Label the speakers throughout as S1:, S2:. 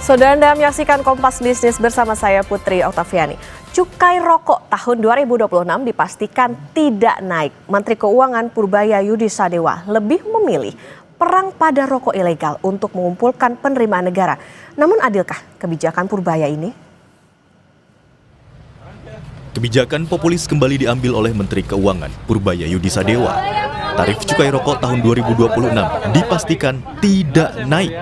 S1: Saudara Anda menyaksikan Kompas Bisnis bersama saya Putri Oktaviani. Cukai rokok tahun 2026 dipastikan tidak naik. Menteri Keuangan Purbaya Yudi Sadewa lebih memilih perang pada rokok ilegal untuk mengumpulkan penerimaan negara. Namun adilkah kebijakan Purbaya ini?
S2: Kebijakan populis kembali diambil oleh Menteri Keuangan Purbaya Yudi Sadewa. Tarif cukai rokok tahun 2026 dipastikan tidak naik.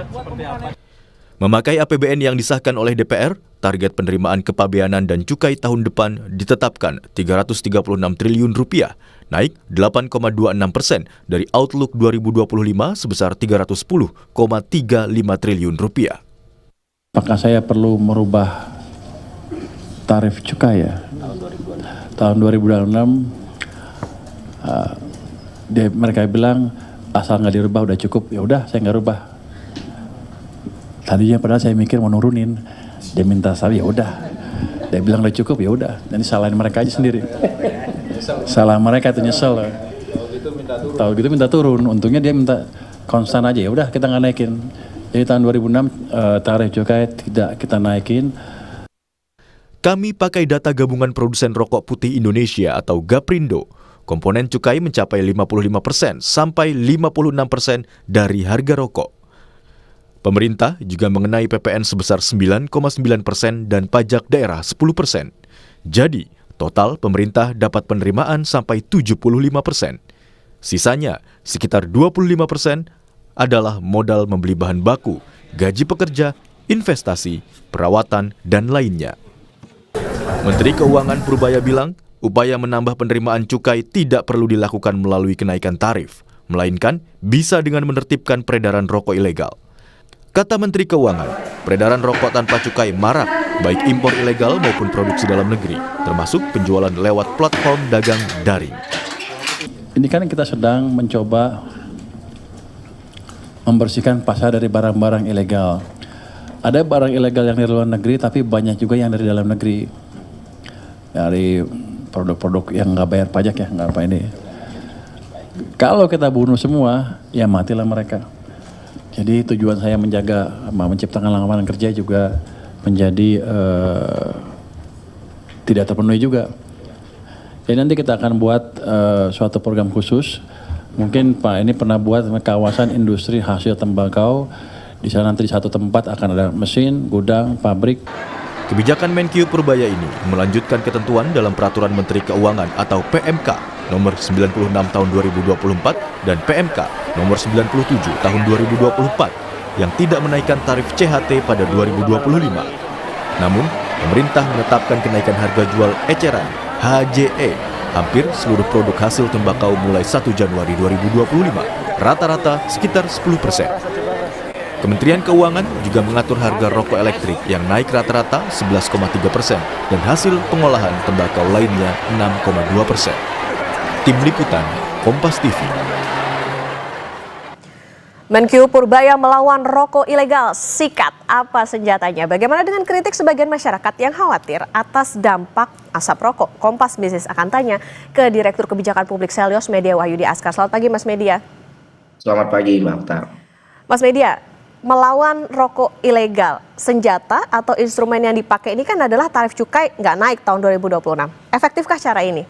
S2: Memakai APBN yang disahkan oleh DPR, target penerimaan kepabeanan dan cukai tahun depan ditetapkan Rp336 triliun, naik 8,26% dari Outlook 2025 sebesar Rp310,35 triliun.
S3: Apakah saya perlu merubah tarif cukai ya? Tahun 2026, mereka bilang asal nggak dirubah udah cukup, ya udah saya nggak rubah. Tadinya padahal saya mikir mau nurunin, dia minta saya ya udah, dia bilang udah cukup ya udah. Jadi salahin mereka aja sendiri. Salah mereka itu nyesel. Tahu gitu minta turun, untungnya dia minta konstan aja ya udah kita nggak naikin. Jadi tahun 2006 tarif cukai tidak kita naikin.
S2: Kami pakai data Gabungan Produsen Rokok Putih Indonesia atau Gaprindo. Komponen cukai mencapai 55% sampai 56% dari harga rokok. Pemerintah juga mengenai PPN sebesar 9,9% dan pajak daerah 10%. Jadi, total pemerintah dapat penerimaan sampai 75%. Sisanya, sekitar 25% adalah modal membeli bahan baku, gaji pekerja, investasi, perawatan, dan lainnya. Menteri Keuangan Purbaya bilang, upaya menambah penerimaan cukai tidak perlu dilakukan melalui kenaikan tarif, melainkan bisa dengan menertibkan peredaran rokok ilegal. Kata Menteri Keuangan, peredaran rokok tanpa cukai marak, baik impor ilegal maupun produksi dalam negeri, termasuk penjualan lewat platform dagang daring.
S3: Ini kan kita sedang mencoba membersihkan pasar dari barang-barang ilegal. Ada barang ilegal yang dari luar negeri, tapi banyak juga yang dari dalam negeri. Dari produk-produk yang nggak bayar pajak ya, nggak apa ini. Kalau kita bunuh semua, ya matilah mereka. Jadi tujuan saya menjaga, menciptakan lapangan kerja juga menjadi tidak terpenuhi juga. Jadi nanti kita akan buat suatu program khusus. Mungkin Pak ini pernah buat kawasan industri hasil tembakau. Di sana nanti di satu tempat akan ada mesin, gudang, pabrik.
S2: Kebijakan Menkyu Purbaya ini melanjutkan ketentuan dalam Peraturan Menteri Keuangan atau PMK nomor 96 tahun 2024 dan PMK nomor 97 tahun 2024 yang tidak menaikkan tarif CHT pada 2025. Namun, pemerintah menetapkan kenaikan harga jual eceran HJE hampir seluruh produk hasil tembakau mulai 1 Januari 2025, rata-rata sekitar 10%. Kementerian Keuangan juga mengatur harga rokok elektrik yang naik rata-rata 11,3% dan hasil pengolahan tembakau lainnya 6,2%. Tim Liputan, Kompas TV.
S1: Menkyu Purbaya melawan rokok ilegal, sikat apa senjatanya? Bagaimana dengan kritik sebagian masyarakat yang khawatir atas dampak asap rokok? Kompas Bisnis akan tanya ke Direktur Kebijakan Publik Selyos Media Wahyudi Askar. Selamat pagi Mas Media.
S4: Selamat pagi Mbak Okta.
S1: Mas Media, melawan rokok ilegal, senjata atau instrumen yang dipakai ini kan adalah tarif cukai nggak naik tahun 2026. Efektifkah cara ini?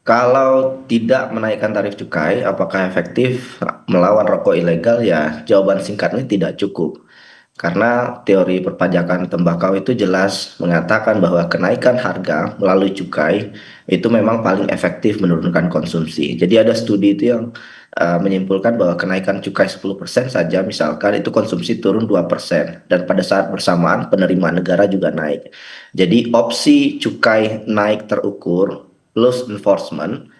S4: Kalau tidak menaikkan tarif cukai, apakah efektif melawan rokok ilegal? Ya, jawaban singkatnya tidak cukup. Karena teori perpajakan tembakau itu jelas mengatakan bahwa kenaikan harga melalui cukai itu memang paling efektif menurunkan konsumsi. Jadi ada studi itu yang menyimpulkan bahwa kenaikan cukai 10% saja misalkan itu konsumsi turun 2%. Dan pada saat bersamaan penerimaan negara juga naik. Jadi opsi cukai naik terukur, loss enforcement,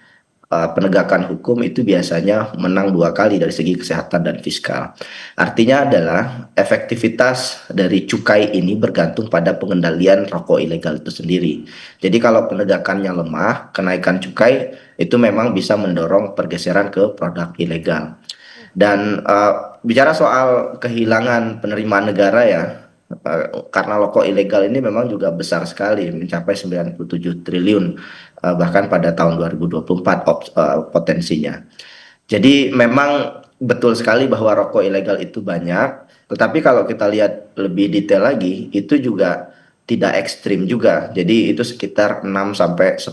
S4: penegakan hukum itu biasanya menang 2 kali dari segi kesehatan dan fiskal. Artinya adalah efektivitas dari cukai ini bergantung pada pengendalian rokok ilegal itu sendiri. Jadi kalau penegakannya lemah, kenaikan cukai itu memang bisa mendorong pergeseran ke produk ilegal. Dan bicara soal kehilangan penerimaan negara ya, karena rokok ilegal ini memang juga besar sekali, mencapai 97 triliun bahkan pada tahun 2024 potensinya. Jadi memang betul sekali bahwa rokok ilegal itu banyak, Tetapi kalau kita lihat lebih detail lagi, itu juga tidak ekstrim juga. Jadi itu sekitar 6-10%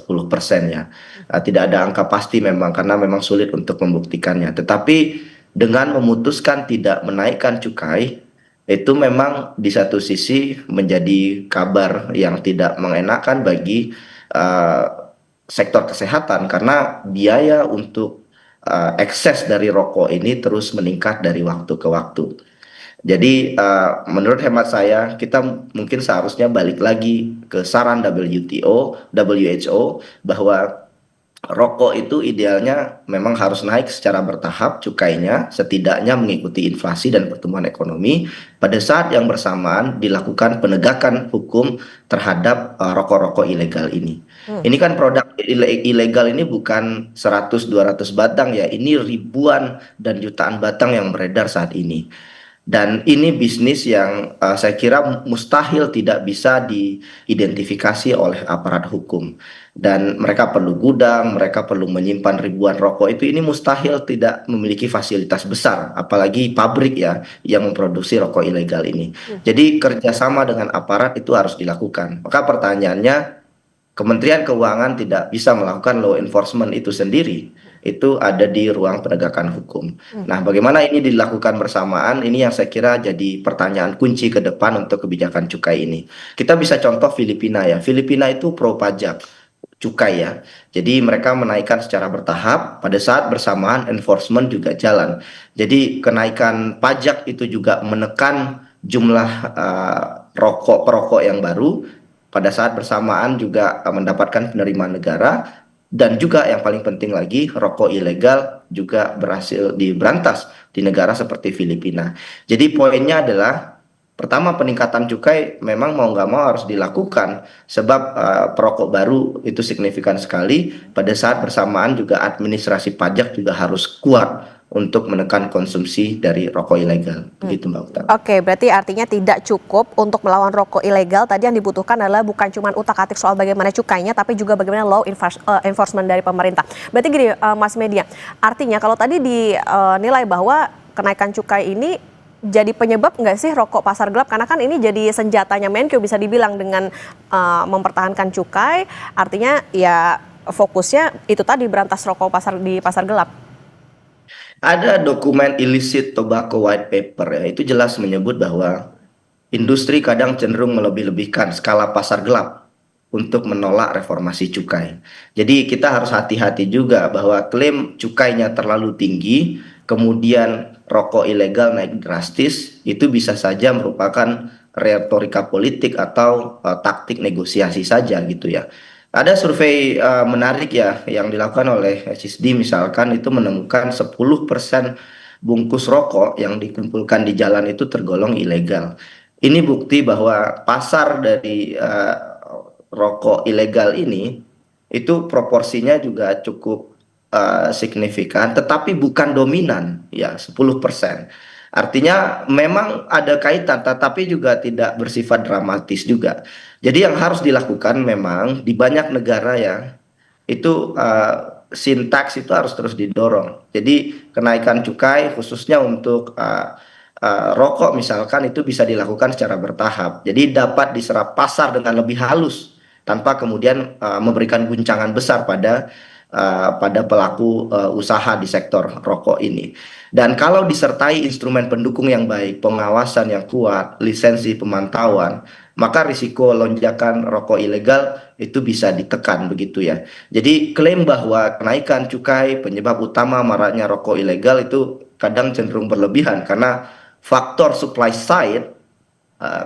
S4: ya. Tidak ada angka pasti memang karena memang sulit untuk membuktikannya. Tetapi dengan memutuskan tidak menaikkan cukai, itu memang di satu sisi menjadi kabar yang tidak mengenakan bagi eh, sektor kesehatan karena biaya untuk ekses dari rokok ini terus meningkat dari waktu ke waktu. Jadi menurut hemat saya kita mungkin seharusnya balik lagi ke saran WHO bahwa rokok itu idealnya memang harus naik secara bertahap cukainya setidaknya mengikuti inflasi dan pertumbuhan ekonomi. Pada saat yang bersamaan dilakukan penegakan hukum terhadap rokok-rokok ilegal ini. Ini kan produk ilegal ini bukan 100-200 batang ya, ini ribuan dan jutaan batang yang beredar saat ini. Dan ini bisnis yang saya kira mustahil tidak bisa diidentifikasi oleh aparat hukum. Dan mereka perlu gudang, mereka perlu menyimpan ribuan rokok itu. Ini mustahil tidak memiliki fasilitas besar, apalagi pabrik ya yang memproduksi rokok ilegal ini. Jadi kerjasama dengan aparat itu harus dilakukan. Maka pertanyaannya, Kementerian Keuangan tidak bisa melakukan law enforcement itu sendiri. Itu ada di ruang penegakan hukum. Nah, bagaimana ini dilakukan bersamaan? Ini yang saya kira jadi pertanyaan kunci ke depan untuk kebijakan cukai ini. Kita bisa contoh Filipina ya. Filipina itu pro pajak cukai ya. Jadi mereka menaikkan secara bertahap, pada saat bersamaan enforcement juga jalan. Jadi kenaikan pajak itu juga menekan jumlah perokok yang baru. Pada saat bersamaan juga mendapatkan penerimaan negara dan juga yang paling penting lagi rokok ilegal juga berhasil diberantas di negara seperti Filipina. Jadi poinnya adalah pertama peningkatan cukai memang mau nggak mau harus dilakukan sebab perokok baru itu signifikan sekali. Pada saat bersamaan juga administrasi pajak juga harus kuat untuk menekan konsumsi dari rokok ilegal. Begitu Mbak Utami.
S1: Oke, berarti artinya tidak cukup untuk melawan rokok ilegal. Tadi yang dibutuhkan adalah bukan cuma utak-atik soal bagaimana cukainya, tapi juga bagaimana law enforcement dari pemerintah. Berarti gini, Mas Media, artinya kalau tadi dinilai bahwa kenaikan cukai ini jadi penyebab nggak sih rokok pasar gelap? Karena kan ini jadi senjatanya Menkyu bisa dibilang dengan mempertahankan cukai. Artinya ya fokusnya itu tadi berantas rokok di pasar gelap.
S4: Ada dokumen illicit tobacco white paper ya, itu jelas menyebut bahwa industri kadang cenderung melebih-lebihkan skala pasar gelap untuk menolak reformasi cukai. Jadi kita harus hati-hati juga bahwa klaim cukainya terlalu tinggi, kemudian rokok ilegal naik drastis, itu bisa saja merupakan retorika politik atau taktik negosiasi saja gitu ya. Ada survei menarik ya yang dilakukan oleh HISDI misalkan itu menemukan 10% bungkus rokok yang dikumpulkan di jalan itu tergolong ilegal. Ini bukti bahwa pasar dari rokok ilegal ini itu proporsinya juga cukup signifikan tetapi bukan dominan ya 10%. Artinya memang ada kaitan tetapi juga tidak bersifat dramatis juga. Jadi yang harus dilakukan memang di banyak negara ya itu sintaks itu harus terus didorong. Jadi kenaikan cukai khususnya untuk rokok misalkan itu bisa dilakukan secara bertahap. Jadi dapat diserap pasar dengan lebih halus tanpa kemudian memberikan guncangan besar pada pelaku usaha di sektor rokok ini. Dan kalau disertai instrumen pendukung yang baik, pengawasan yang kuat, lisensi pemantauan, maka risiko lonjakan rokok ilegal itu bisa ditekan begitu ya. Jadi klaim bahwa kenaikan cukai penyebab utama maraknya rokok ilegal itu kadang cenderung berlebihan karena faktor supply side,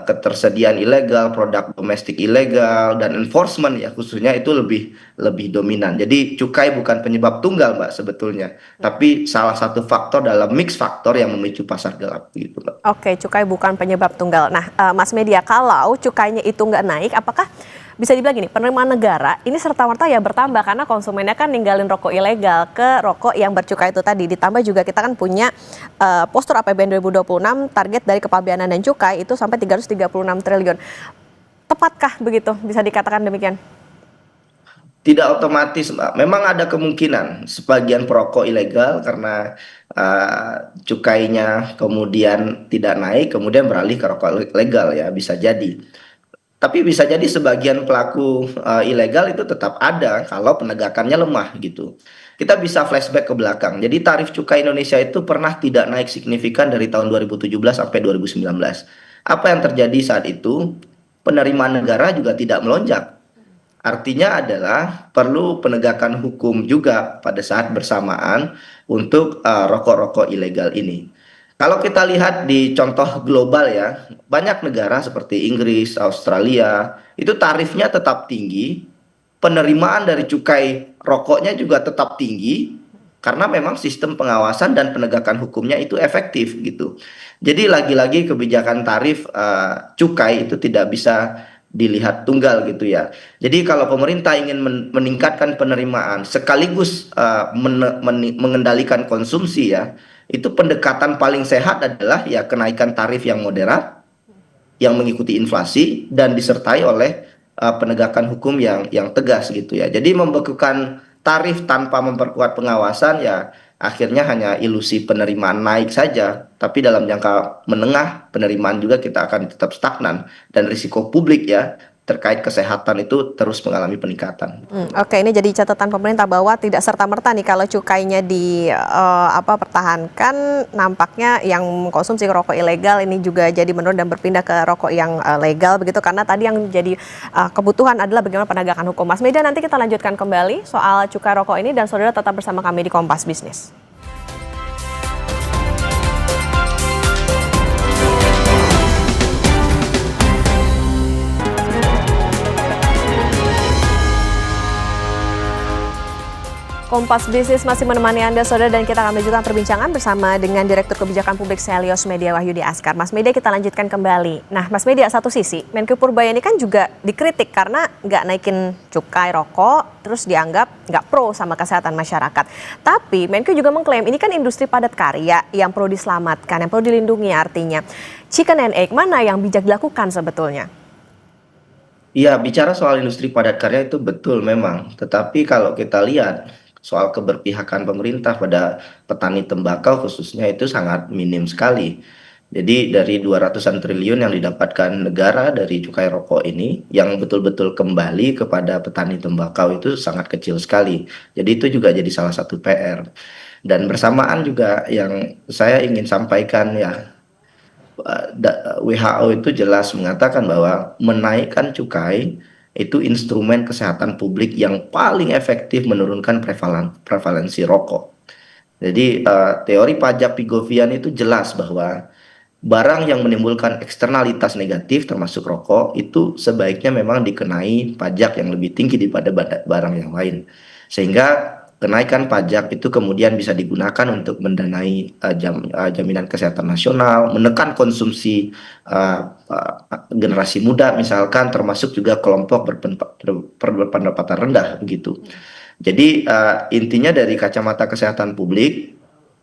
S4: ketersediaan ilegal, produk domestik ilegal, dan enforcement ya khususnya itu lebih dominan. Jadi cukai bukan penyebab tunggal Mbak sebetulnya, tapi salah satu faktor dalam mix faktor yang memicu pasar gelap gitu Mbak.
S1: Oke, cukai bukan penyebab tunggal. Nah, Mas Media, kalau cukainya itu nggak naik, apakah bisa dibilang gini, penerimaan negara ini serta-merta ya bertambah karena konsumennya kan ninggalin rokok ilegal ke rokok yang bercukai itu tadi. Ditambah juga kita kan punya postur APBN 2026 target dari kepabeanan dan cukai itu sampai 336 triliun. Tepatkah begitu bisa dikatakan demikian?
S4: Tidak otomatis, Mbak. Memang ada kemungkinan sebagian perokok ilegal karena cukainya kemudian tidak naik, kemudian beralih ke rokok legal ya, bisa jadi. Tapi bisa jadi sebagian pelaku ilegal itu tetap ada kalau penegakannya lemah gitu. Kita bisa flashback ke belakang. Jadi tarif cukai Indonesia itu pernah tidak naik signifikan dari tahun 2017 sampai 2019. Apa yang terjadi saat itu? Penerimaan negara juga tidak melonjak. Artinya adalah perlu penegakan hukum juga pada saat bersamaan untuk rokok-rokok ilegal ini. Kalau kita lihat di contoh global ya, banyak negara seperti Inggris, Australia, itu tarifnya tetap tinggi, penerimaan dari cukai rokoknya juga tetap tinggi, karena memang sistem pengawasan dan penegakan hukumnya itu efektif gitu. Jadi lagi-lagi kebijakan tarif cukai itu tidak bisa dilihat tunggal gitu ya. Jadi kalau pemerintah ingin meningkatkan penerimaan sekaligus mengendalikan konsumsi ya, itu pendekatan paling sehat adalah ya kenaikan tarif yang moderat, yang mengikuti inflasi dan disertai oleh penegakan hukum yang tegas gitu ya. Jadi membekukan tarif tanpa memperkuat pengawasan ya akhirnya hanya ilusi penerimaan naik saja, tapi dalam jangka menengah penerimaan juga kita akan tetap stagnan dan risiko publik ya terkait kesehatan itu terus mengalami peningkatan.
S1: Oke, ini jadi catatan pemerintah bahwa tidak serta-merta nih kalau cukainya pertahankan, nampaknya yang mengkonsumsi rokok ilegal ini juga jadi menurun dan berpindah ke rokok yang legal begitu, karena tadi yang jadi kebutuhan adalah bagaimana penegakan hukum. Mas Medan, nanti kita lanjutkan kembali soal cukai rokok ini dan saudara tetap bersama kami di Kompas Bisnis. Kompas Bisnis masih menemani Anda, saudara, dan kita akan melanjutkan perbincangan bersama dengan Direktur Kebijakan Publik Selyos Media Wahyudi Askar. Mas Media, kita lanjutkan kembali. Nah, Mas Media, satu sisi, Menkyu Purbaya ini kan juga dikritik karena nggak naikin cukai rokok, terus dianggap nggak pro sama kesehatan masyarakat. Tapi Menkyu juga mengklaim ini kan industri padat karya yang perlu diselamatkan, yang perlu dilindungi artinya. Chicken and egg, mana yang bijak dilakukan sebetulnya?
S4: Iya, bicara soal industri padat karya itu betul memang. Tetapi kalau kita lihat soal keberpihakan pemerintah pada petani tembakau khususnya itu sangat minim sekali. Jadi dari 200-an triliun yang didapatkan negara dari cukai rokok ini, yang betul-betul kembali kepada petani tembakau itu sangat kecil sekali. Jadi itu juga jadi salah satu PR. Dan bersamaan juga yang saya ingin sampaikan ya, WHO itu jelas mengatakan bahwa menaikkan cukai itu instrumen kesehatan publik yang paling efektif menurunkan prevalensi rokok. Jadi teori pajak Pigovian itu jelas bahwa barang yang menimbulkan eksternalitas negatif termasuk rokok itu sebaiknya memang dikenai pajak yang lebih tinggi daripada barang yang lain. Sehingga kenaikan pajak itu kemudian bisa digunakan untuk mendanai jaminan kesehatan nasional, menekan konsumsi generasi muda misalkan, termasuk juga kelompok berpendapatan rendah begitu. Jadi intinya dari kacamata kesehatan publik,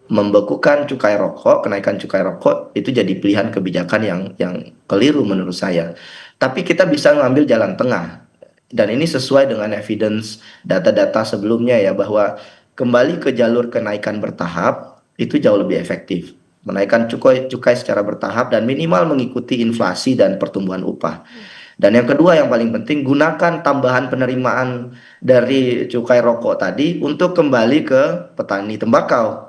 S4: membekukan cukai rokok, kenaikan cukai rokok itu jadi pilihan kebijakan yang keliru menurut saya. Tapi kita bisa mengambil jalan tengah. Dan ini sesuai dengan evidence data-data sebelumnya ya, bahwa kembali ke jalur kenaikan bertahap itu jauh lebih efektif. Menaikkan cukai secara bertahap dan minimal mengikuti inflasi dan pertumbuhan upah. Dan yang kedua yang paling penting, gunakan tambahan penerimaan dari cukai rokok tadi untuk kembali ke petani tembakau.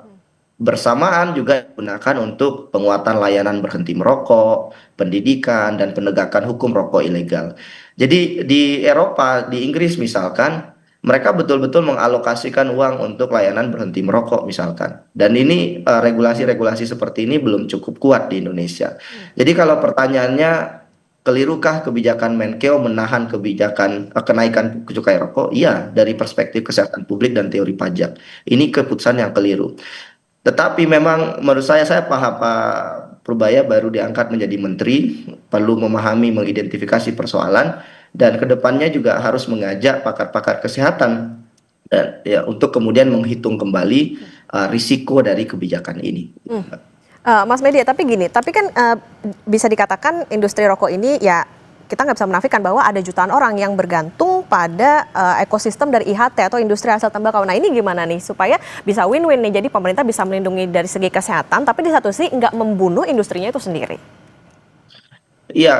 S4: Bersamaan juga digunakan untuk penguatan layanan berhenti merokok, pendidikan, dan penegakan hukum rokok ilegal. Jadi di Eropa, di Inggris misalkan, mereka betul-betul mengalokasikan uang untuk layanan berhenti merokok misalkan. Dan ini regulasi-regulasi seperti ini belum cukup kuat di Indonesia. Jadi kalau pertanyaannya, kelirukah kebijakan Menkeu menahan kebijakan kenaikan cukai rokok? Iya, dari perspektif kesehatan publik dan teori pajak. Ini keputusan yang keliru. Tetapi memang menurut saya paham Pak Purbaya baru diangkat menjadi menteri, perlu memahami, mengidentifikasi persoalan, dan kedepannya juga harus mengajak pakar-pakar kesehatan dan ya untuk kemudian menghitung kembali risiko dari kebijakan ini.
S1: Mas Media, tapi gini, tapi kan bisa dikatakan industri rokok ini ya kita nggak bisa menafikan bahwa ada jutaan orang yang bergantung pada ekosistem dari IHT atau industri hasil tembakau. Nah ini gimana nih supaya bisa win-win nih, jadi pemerintah bisa melindungi dari segi kesehatan, tapi di satu sisi nggak membunuh industrinya itu sendiri.
S4: Iya,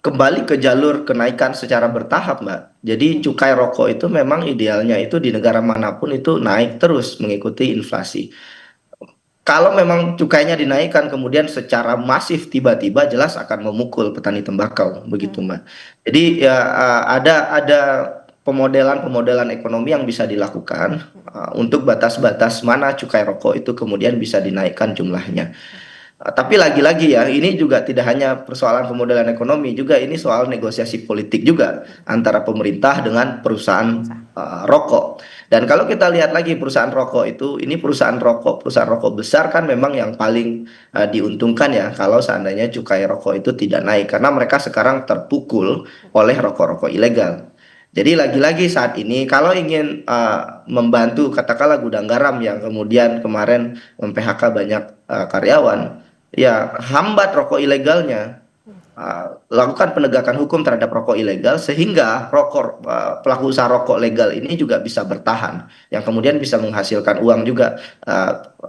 S4: kembali ke jalur kenaikan secara bertahap, Mbak. Jadi cukai rokok itu memang idealnya itu di negara manapun itu naik terus mengikuti inflasi. Kalau memang cukainya dinaikkan kemudian secara masif tiba-tiba jelas akan memukul petani tembakau, begitu Mbak. Jadi ya ada pemodelan-pemodelan ekonomi yang bisa dilakukan untuk batas-batas mana cukai rokok itu kemudian bisa dinaikkan jumlahnya. Tapi lagi-lagi ya, ini juga tidak hanya persoalan pemodelan ekonomi, juga ini soal negosiasi politik juga antara pemerintah dengan perusahaan rokok. Dan kalau kita lihat lagi perusahaan rokok itu, ini perusahaan rokok besar kan memang yang paling diuntungkan ya kalau seandainya cukai rokok itu tidak naik, karena mereka sekarang terpukul oleh rokok-rokok ilegal. Jadi lagi-lagi saat ini kalau ingin membantu katakanlah gudang garam yang kemudian kemarin mem-PHK banyak karyawan, ya hambat rokok ilegalnya, lakukan penegakan hukum terhadap rokok ilegal sehingga pelaku usaha rokok legal ini juga bisa bertahan, yang kemudian bisa menghasilkan uang juga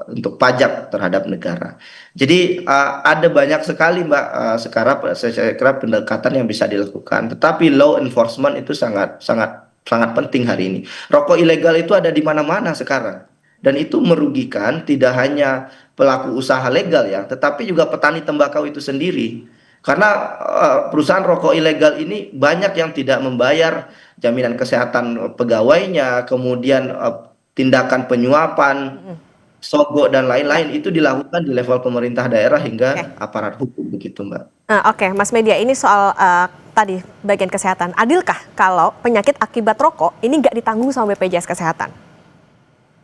S4: untuk pajak terhadap negara. Jadi ada banyak sekali Mbak sekarang saya kira pendekatan yang bisa dilakukan, tetapi law enforcement itu sangat sangat sangat penting hari ini. Rokok ilegal itu ada di mana-mana sekarang. Dan itu merugikan tidak hanya pelaku usaha legal ya, tetapi juga petani tembakau itu sendiri. Karena perusahaan rokok ilegal ini banyak yang tidak membayar jaminan kesehatan pegawainya, kemudian tindakan penyuapan, sogok dan lain-lain itu dilakukan di level pemerintah daerah hingga aparat hukum, begitu Mbak.
S1: Oke, Mas Media, ini soal tadi bagian kesehatan. Adilkah kalau penyakit akibat rokok ini nggak ditanggung sama BPJS Kesehatan?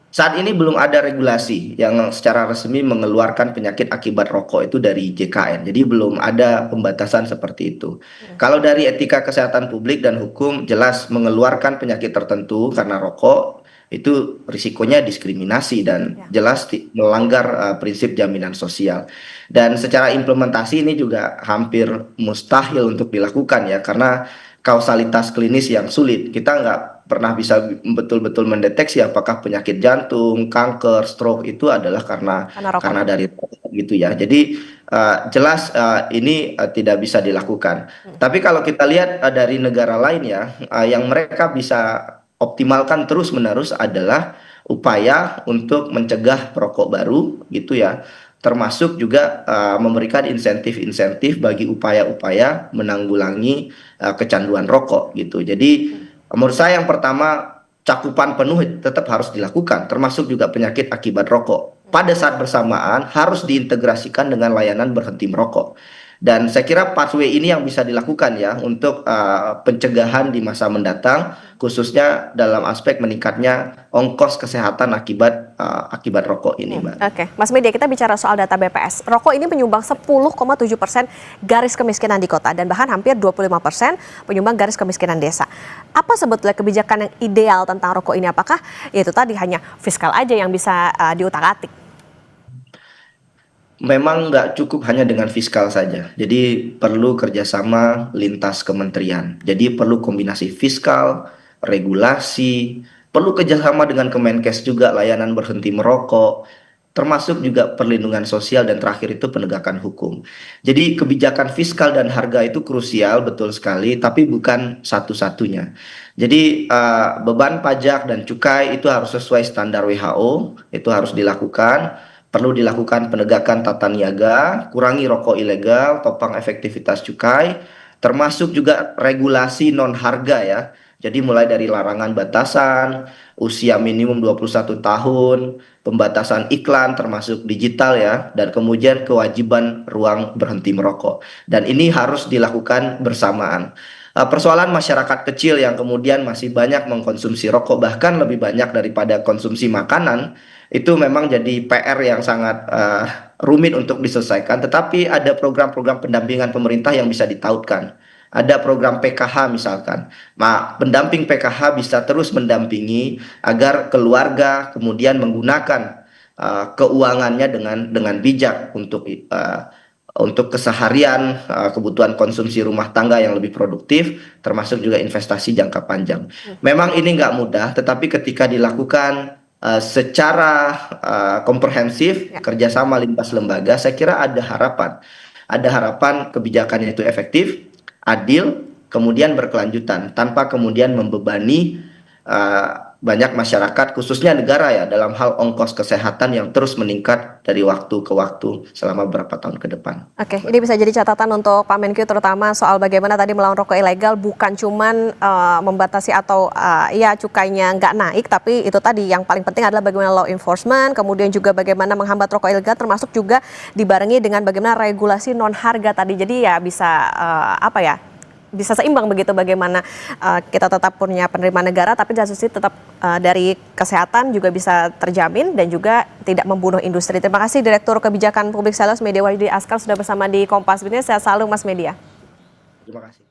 S4: Saat ini belum ada regulasi yang secara resmi mengeluarkan penyakit akibat rokok itu dari JKN. Jadi belum ada pembatasan seperti itu. Kalau dari etika kesehatan publik dan hukum jelas mengeluarkan penyakit tertentu karena rokok itu risikonya diskriminasi dan jelas melanggar prinsip jaminan sosial. Dan secara implementasi ini juga hampir mustahil untuk dilakukan ya, karena kausalitas klinis yang sulit. Kita nggak pernah bisa betul-betul mendeteksi apakah penyakit jantung, kanker, stroke itu adalah karena dari rokok gitu ya. Jadi jelas ini tidak bisa dilakukan. Tapi kalau kita lihat dari negara lain ya, yang mereka bisa optimalkan terus-menerus adalah upaya untuk mencegah perokok baru gitu ya. Termasuk juga memberikan insentif-insentif bagi upaya-upaya menanggulangi kecanduan rokok gitu. Jadi menurut saya yang pertama cakupan penuh tetap harus dilakukan, termasuk juga penyakit akibat rokok. Pada saat bersamaan harus diintegrasikan dengan layanan berhenti merokok. Dan saya kira pathway ini yang bisa dilakukan ya untuk pencegahan di masa mendatang, khususnya dalam aspek meningkatnya ongkos kesehatan akibat rokok ini, Mbak.
S1: Oke, Mas Media, kita bicara soal data BPS. Rokok ini menyumbang 10,7% garis kemiskinan di kota dan bahkan hampir 25% penyumbang garis kemiskinan desa. Apa sebetulnya kebijakan yang ideal tentang rokok ini? Apakah itu tadi hanya fiskal aja yang bisa diutak-atik?
S4: Memang nggak cukup hanya dengan fiskal saja. Jadi perlu kerjasama lintas kementerian. Jadi perlu kombinasi fiskal, regulasi, perlu kerjasama dengan Kemenkes juga, layanan berhenti merokok, termasuk juga perlindungan sosial, dan terakhir itu penegakan hukum. Jadi kebijakan fiskal dan harga itu krusial, betul sekali, tapi bukan satu-satunya. Jadi beban pajak dan cukai itu harus sesuai standar WHO, itu harus dilakukan. Perlu dilakukan penegakan tata niaga, kurangi rokok ilegal, topang efektivitas cukai, termasuk juga regulasi non harga ya. Jadi mulai dari larangan batasan, usia minimum 21 tahun, pembatasan iklan termasuk digital ya, dan kemudian kewajiban ruang berhenti merokok. Dan ini harus dilakukan bersamaan. Persoalan masyarakat kecil yang kemudian masih banyak mengkonsumsi rokok, bahkan lebih banyak daripada konsumsi makanan, itu memang jadi PR yang sangat rumit untuk diselesaikan. Tetapi ada program-program pendampingan pemerintah yang bisa ditautkan. Ada program PKH misalkan. Nah, pendamping PKH bisa terus mendampingi agar keluarga kemudian menggunakan keuangannya dengan bijak untuk untuk keseharian, kebutuhan konsumsi rumah tangga yang lebih produktif, termasuk juga investasi jangka panjang. Memang ini nggak mudah, tetapi ketika dilakukan secara komprehensif, kerjasama lintas lembaga, saya kira ada harapan. Ada harapan kebijakannya itu efektif, adil, kemudian berkelanjutan, tanpa kemudian membebani banyak masyarakat, khususnya negara ya, dalam hal ongkos kesehatan yang terus meningkat dari waktu ke waktu selama beberapa tahun ke depan.
S1: Oke, ini bisa jadi catatan untuk Pak Menkyu, terutama soal bagaimana tadi melawan rokok ilegal bukan cuman membatasi atau ya cukainya nggak naik, tapi itu tadi yang paling penting adalah bagaimana law enforcement, kemudian juga bagaimana menghambat rokok ilegal, termasuk juga dibarengi dengan bagaimana regulasi non harga tadi. Jadi ya bisa bisa seimbang begitu, bagaimana kita tetap punya penerimaan negara tapi di satu sisi tetap dari kesehatan juga bisa terjamin dan juga tidak membunuh industri. Terima kasih Direktur Kebijakan Publik Sales Media Wahyudi Askar sudah bersama di Kompas Bisnis. Sehat selalu Mas Media.
S4: Terima kasih.